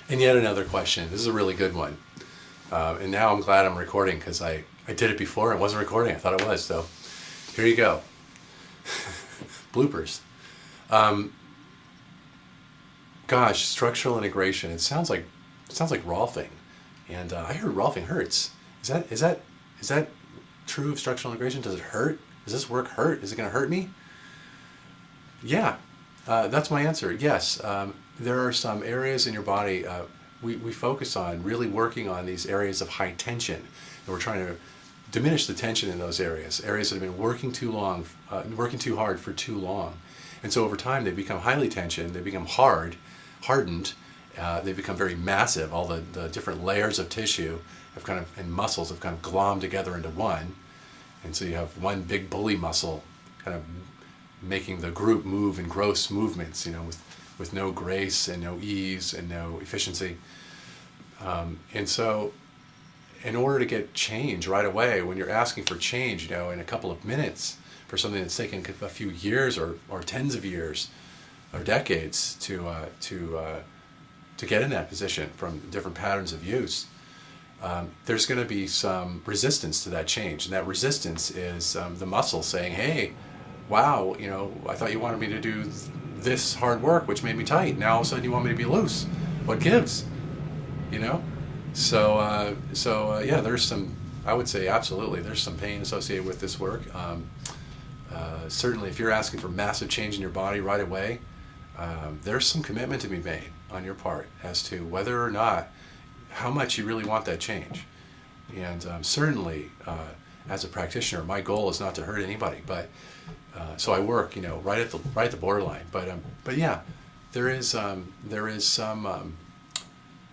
And yet another question. This is a really good one. And now I'm glad I'm recording because I did it before and it wasn't recording. I thought it was. So here you go. Bloopers. Gosh, structural integration. It sounds like Rolfing. And I heard Rolfing hurts. Is that true of structural integration? Does it hurt? Does this work hurt? Is it going to hurt me? Yeah, that's my answer. Yes, there are some areas in your body we focus on really working on these areas of high tension, and we're trying to diminish the tension in those areas that have been working too hard for too long, and so over time they become highly tensioned, they become hardened, they become very massive. All the different layers of tissue and muscles have kind of glommed together into one, and so you have one big bully muscle kind of making the group move in gross movements, with no grace and no ease and no efficiency. And so in order to get change right away, when you're asking for change, in a couple of minutes for something that's taken a few years or tens of years or decades to get in that position from different patterns of use, there's going to be some resistance to that change. And that resistance is the muscle saying, hey, wow, I thought you wanted me to do this hard work, which made me tight. Now all of a sudden you want me to be loose. What gives? So yeah, there's some, I would say absolutely, there's some pain associated with this work. Certainly if you're asking for massive change in your body right away, there's some commitment to be made on your part as to whether or not, how much you really want that change. And certainly as a practitioner, my goal is not to hurt anybody, but so I work, right at the borderline. But yeah, there is some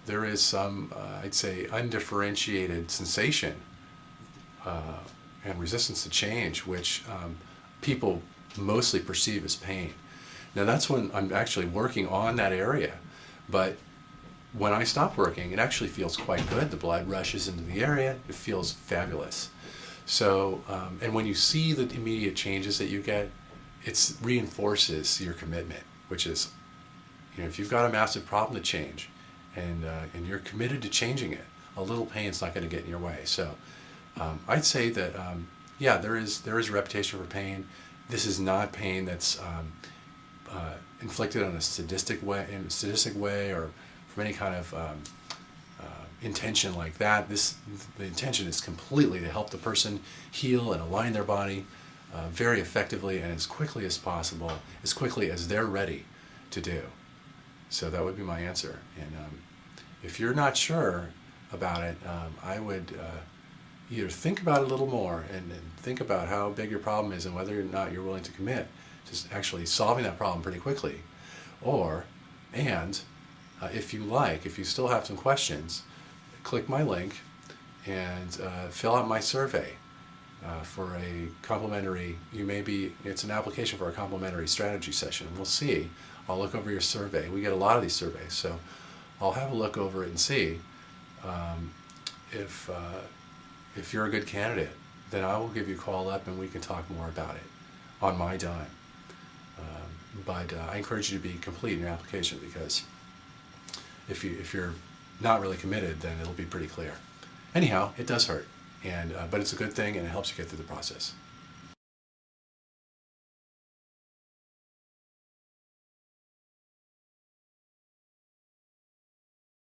I'd say undifferentiated sensation and resistance to change, which people mostly perceive as pain. Now that's when I'm actually working on that area, but when I stop working, it actually feels quite good. The blood rushes into the area. It feels fabulous. So, and when you see the immediate changes that you get, it reinforces your commitment, which is, if you've got a massive problem to change, and you're committed to changing it, a little pain's not going to get in your way. So, I'd say that, yeah, there is a reputation for pain. This is not pain that's inflicted on a sadistic way, or from any kind of intention like that. The intention is completely to help the person heal and align their body very effectively and as quickly as possible, as quickly as they're ready to do. So that would be my answer. And if you're not sure about it, I would either think about it a little more and think about how big your problem is and whether or not you're willing to commit to actually solving that problem pretty quickly. If you still have some questions, click my link and fill out my survey for a complimentary, it's an application for a complimentary strategy session. We'll see. I'll look over your survey. We get a lot of these surveys, so I'll have a look over it and see if you're a good candidate. Then I will give you a call up and we can talk more about it on my dime. But I encourage you to be complete in your application, because if you're not really committed, then it'll be pretty clear. Anyhow, it does hurt, but it's a good thing and it helps you get through the process.